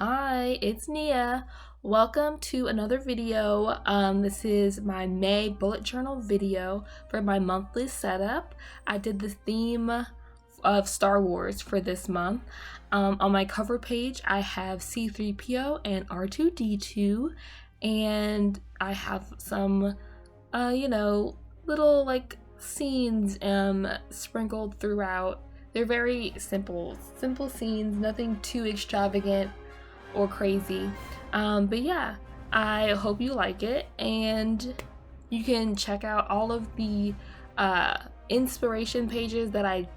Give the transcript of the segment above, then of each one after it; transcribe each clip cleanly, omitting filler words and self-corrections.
Hi, it's Nia. Welcome to another video. This is my May bullet journal video for my monthly setup. I did the theme of Star Wars for this month. On my cover page, I have C-3PO and R2-D2, and I have some, little scenes sprinkled throughout. They're very simple scenes, nothing too extravagant or crazy. But yeah, I hope you like it, and you can check out all of the inspiration pages that I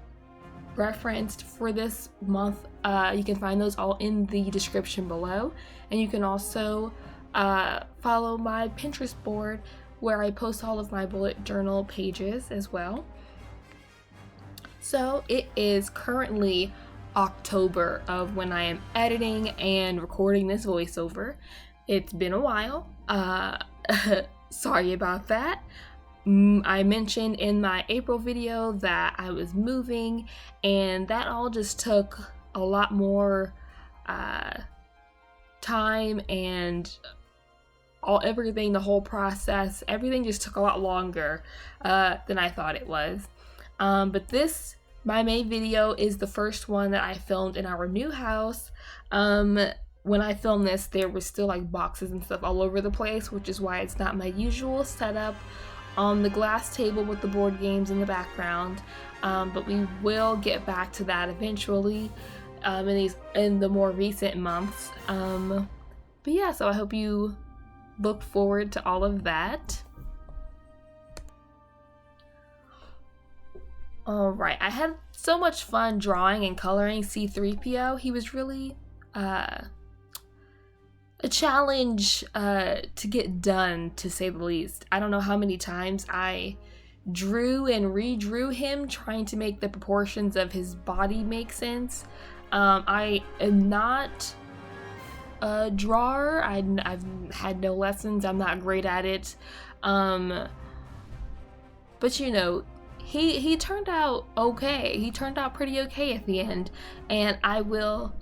referenced for this month. You can find those all in the description below, and you can also follow my Pinterest board where I post all of my bullet journal pages as well. So it is currently October of when I am editing and recording this voiceover. It's been a while. Sorry about that. I mentioned in my April video that I was moving, and that all just took a lot more time, and the whole process, everything just took a lot longer than I thought it was. But my May video is the first one that I filmed in our new house. When I filmed this, there were still boxes and stuff all over the place, which is why it's not my usual setup on the glass table with the board games in the background. But we will get back to that eventually in the more recent months. But yeah, so I hope you look forward to all of that. Alright, I had so much fun drawing and coloring C-3PO. He was really a challenge to get done, to say the least. I don't know how many times I drew and redrew him trying to make the proportions of his body make sense. I am not a drawer. I've had no lessons. I'm not great at it. But he turned out okay. He turned out pretty okay at the end, and I will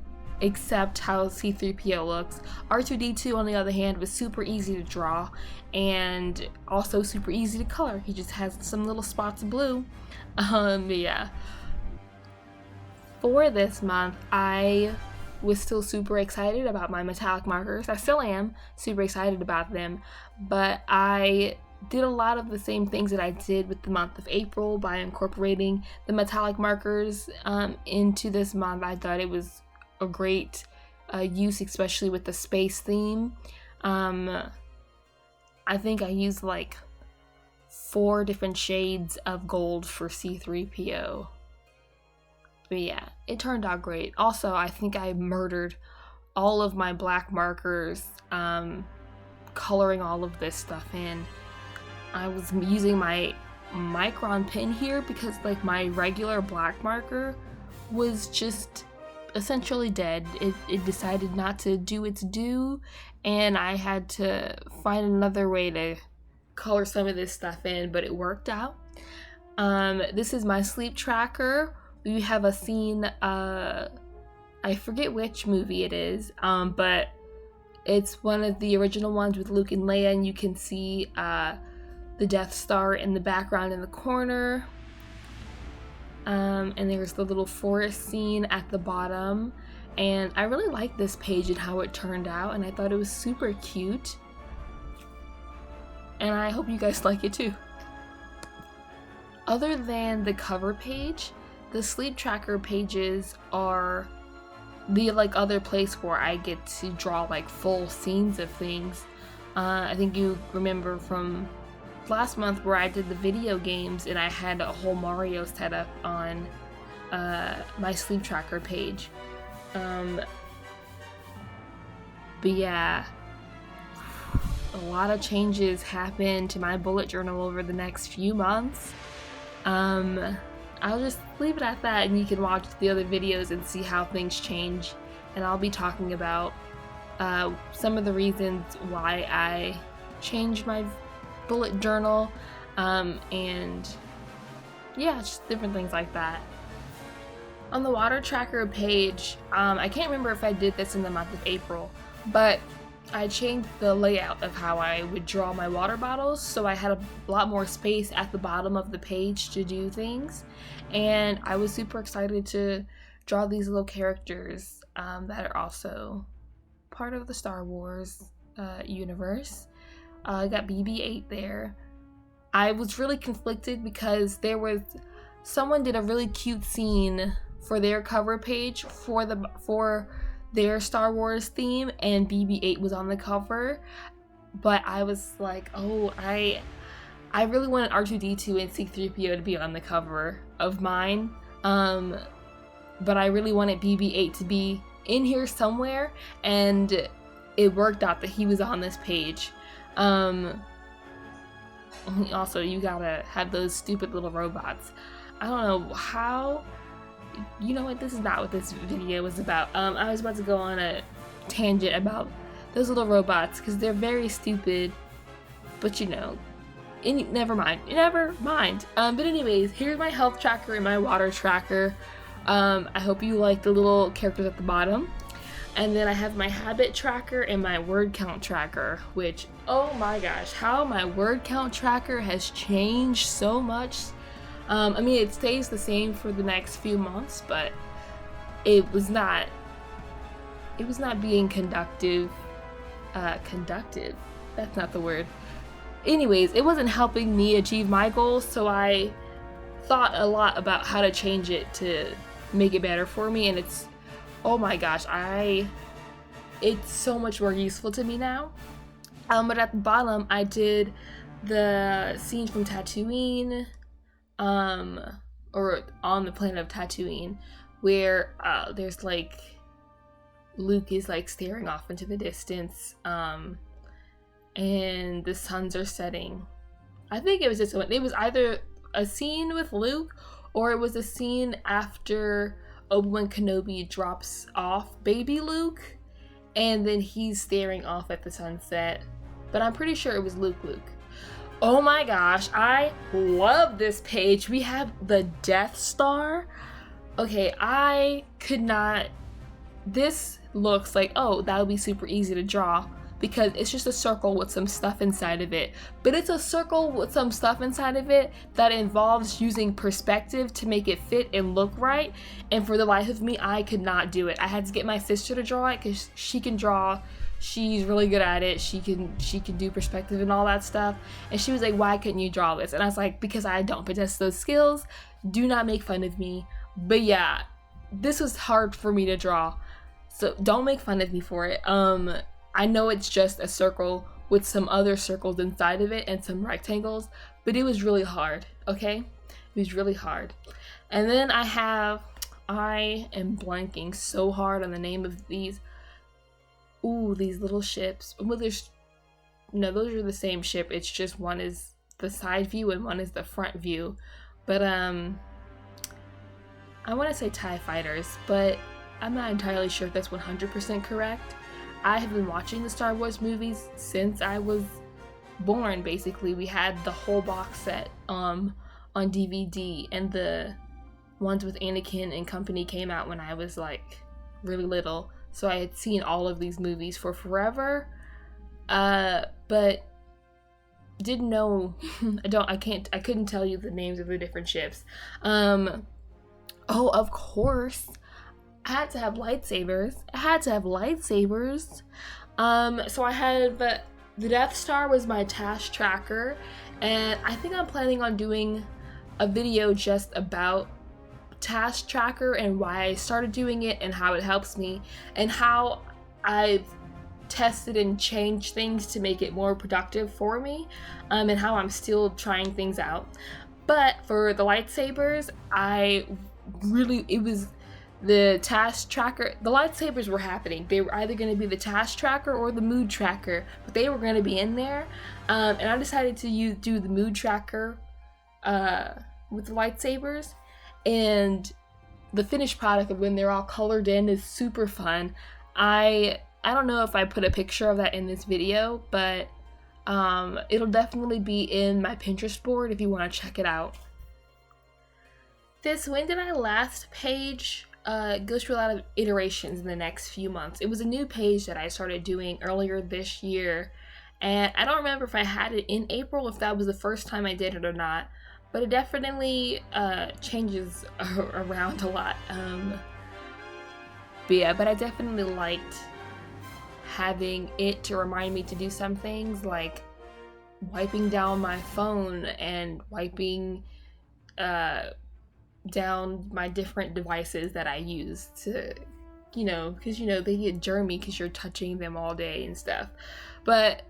accept how C-3PO looks. R2-D2, on the other hand, was super easy to draw and also super easy to color. He just has some little spots of blue. Yeah. For this month, I was still super excited about my metallic markers. I still am super excited about them, but I did a lot of the same things that I did with the month of April by incorporating the metallic markers into this month. I thought it was a great use, especially with the space theme. I think I used 4 different shades of gold for C-3PO. But yeah, it turned out great. Also, I think I murdered all of my black markers, coloring all of this stuff in. I was using my micron pen here because my regular black marker was just essentially dead. It decided not to do its due, and I had to find another way to color some of this stuff in, but it worked out. This is my sleep tracker. We have a scene, I forget which movie it is, but it's one of the original ones with Luke and Leia, and you can see the Death Star in the background in the corner. And there's the little forest scene at the bottom. And I really like this page and how it turned out, and I thought it was super cute. And I hope you guys like it too. Other than the cover page, the sleep tracker pages are the other place where I get to draw full scenes of things. I think you remember from last month where I did the video games and I had a whole Mario setup on my sleep tracker page. But yeah, a lot of changes happened to my bullet journal over the next few months. I'll just leave it at that, and you can watch the other videos and see how things change. And I'll be talking about some of the reasons why I changed my bullet journal, and yeah, just different things like that. On the water tracker page, I can't remember if I did this in the month of April, but I changed the layout of how I would draw my water bottles, so I had a lot more space at the bottom of the page to do things, and I was super excited to draw these little characters that are also part of the Star Wars universe. I got BB-8 there. I was really conflicted because someone did a really cute scene for their cover page for their Star Wars theme, and BB-8 was on the cover, but I was like, oh, I really wanted R2-D2 and C-3PO to be on the cover of mine, but I really wanted BB-8 to be in here somewhere, and it worked out that he was on this page. Also, you gotta have those stupid little robots. I don't know how. You know what? This is not what this video was about. I was about to go on a tangent about those little robots because they're very stupid. But you know, never mind. But anyways, here's my health tracker and my water tracker. I hope you like the little characters at the bottom. And then I have my habit tracker and my word count tracker, which, oh my gosh, how my word count tracker has changed so much. I mean, it stays the same for the next few months, but it was not being conductive. Conductive? That's not the word. Anyways, it wasn't helping me achieve my goals, so I thought a lot about how to change it to make it better for me, and it's, oh my gosh, it's so much more useful to me now. But at the bottom, I did the scene from Tatooine, or on the planet of Tatooine, where there's like Luke is like staring off into the distance, and the suns are setting. I think it was it was either a scene with Luke or it was a scene after Obi-Wan Kenobi drops off baby Luke, and then he's staring off at the sunset. But I'm pretty sure it was Luke. Oh my gosh, I love this page. We have the Death Star. Okay, this looks like, oh, that would be super easy to draw because it's just a circle with some stuff inside of it. But it's a circle with some stuff inside of it that involves using perspective to make it fit and look right. And for the life of me, I could not do it. I had to get my sister to draw it because she can draw. She's really good at it. She can do perspective and all that stuff. And she was like, why couldn't you draw this? And I was like, because I don't possess those skills. Do not make fun of me. But yeah, this was hard for me to draw. So don't make fun of me for it. I know it's just a circle with some other circles inside of it and some rectangles, but it was really hard, okay? It was really hard. And then I am blanking so hard on the name of these. Ooh, these little ships. Well, those are the same ship. It's just one is the side view and one is the front view. But I want to say TIE fighters, but I'm not entirely sure if that's 100% correct. I have been watching the Star Wars movies since I was born, basically. We had the whole box set on DVD, and the ones with Anakin and company came out when I was like really little. So I had seen all of these movies for forever, but didn't know. I couldn't tell you the names of the different ships. Oh, of course, I had to have lightsabers. So I had the Death Star was my task tracker, and I think I'm planning on doing a video just about task tracker and why I started doing it and how it helps me and how I've tested and changed things to make it more productive for me, and how I'm still trying things out. But for the lightsabers, it was the task tracker. The lightsabers were happening. They were either going to be the task tracker or the mood tracker, but they were going to be in there, and I decided to do the mood tracker with the lightsabers. And the finished product of when they're all colored in is super fun. I don't know if I put a picture of that in this video, but it'll definitely be in my Pinterest board if you want to check it out. This When Did I Last page goes through a lot of iterations in the next few months. It was a new page that I started doing earlier this year, and I don't remember if I had it in April, if that was the first time I did it or not, but it definitely changes around a lot. But I definitely liked having it to remind me to do some things, like wiping down my phone and wiping down my different devices that I use to, because they get germy because you're touching them all day and stuff. But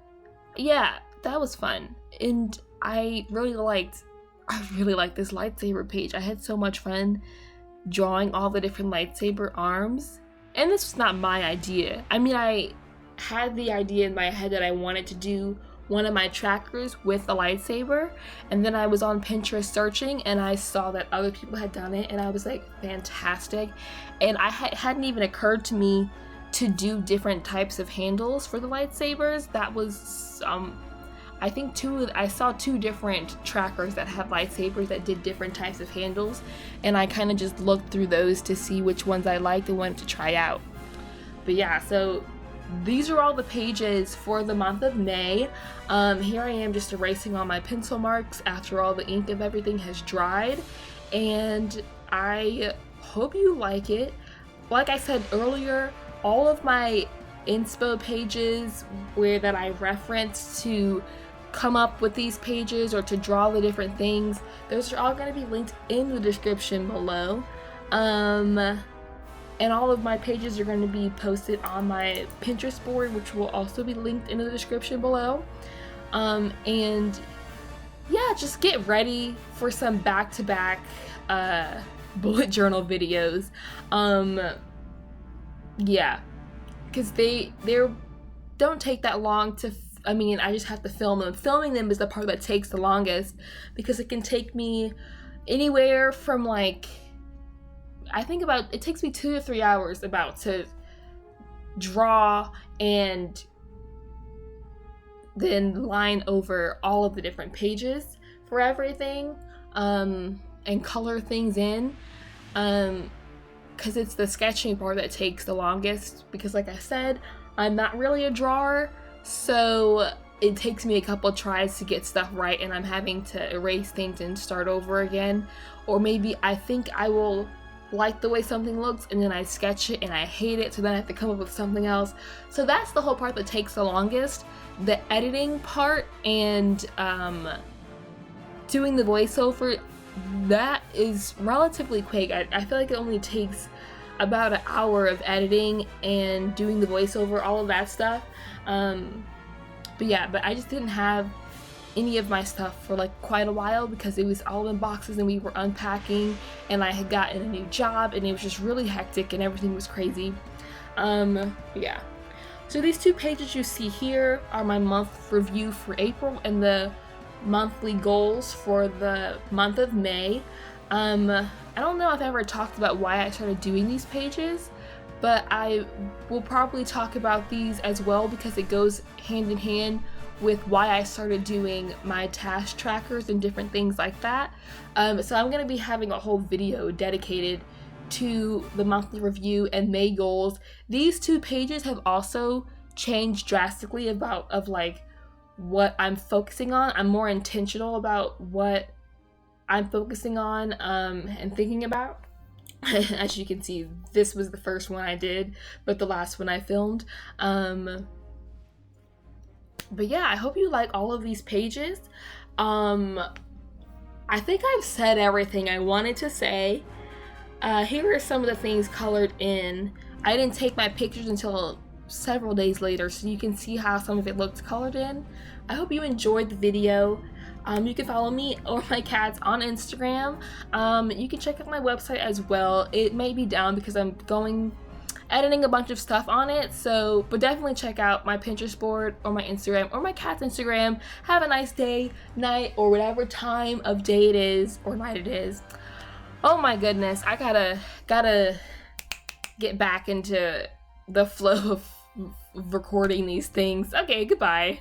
yeah, that was fun, and I really liked this lightsaber page. I had so much fun drawing all the different lightsaber arms, and this was not my idea. I mean, I had the idea in my head that I wanted to do one of my trackers with a lightsaber, and then I was on Pinterest searching and I saw that other people had done it, and I was like, fantastic. And I hadn't even occurred to me to do different types of handles for the lightsabers. That was I think I saw 2 different trackers that had lightsabers that did different types of handles, and I kind of just looked through those to see which ones I liked and wanted to try out. But yeah, so these are all the pages for the month of May. Here I am just erasing all my pencil marks after all the ink of everything has dried, and I hope you like it. Like I said earlier, all of my inspo pages that I referenced to come up with these pages or to draw the different things, those are all going to be linked in the description below. And all of my pages are going to be posted on my Pinterest board, which will also be linked in the description below. And yeah, just get ready for some back-to-back bullet journal videos. Yeah, because they don't take that long to I just have to film them. Filming them is the part that takes the longest, because it can take me anywhere from it takes me 2 to 3 hours to draw and then line over all of the different pages for everything, and color things in, because it's the sketching part that takes the longest, because like I said, I'm not really a drawer, so it takes me a couple tries to get stuff right, and I'm having to erase things and start over again. Or maybe I think I will like the way something looks, and then I sketch it and I hate it, so then I have to come up with something else. So that's the whole part that takes the longest. The editing part and doing the voiceover, that is relatively quick. I feel like it only takes about an hour of editing and doing the voiceover, all of that stuff. But I just didn't have any of my stuff for quite a while, because it was all in boxes and we were unpacking, and I had gotten a new job and it was just really hectic and everything was crazy. Yeah. So these 2 pages you see here are my month review for April and the monthly goals for the month of May. I don't know if I ever talked about why I started doing these pages, but I will probably talk about these as well, because it goes hand in hand with why I started doing my task trackers and different things like that. So I'm going to be having a whole video dedicated to the monthly review and May goals. These 2 pages have also changed drastically of what I'm focusing on. I'm more intentional about what I'm focusing on and thinking about. As you can see, this was the first one I did, but the last one I filmed. But yeah, I hope you like all of these pages. I think I've said everything I wanted to say. Here are some of the things colored in. I didn't take my pictures until several days later, so you can see how some of it looked colored in. I hope you enjoyed the video. You can follow me or my cats on Instagram. You can check out my website as well. It may be down because I'm editing a bunch of stuff on it, but definitely check out my Pinterest board or my Instagram or my cat's Instagram. Have a nice day, night, or whatever time of day it is or night it is. Oh my goodness, I gotta get back into the flow of recording these things. Okay, goodbye.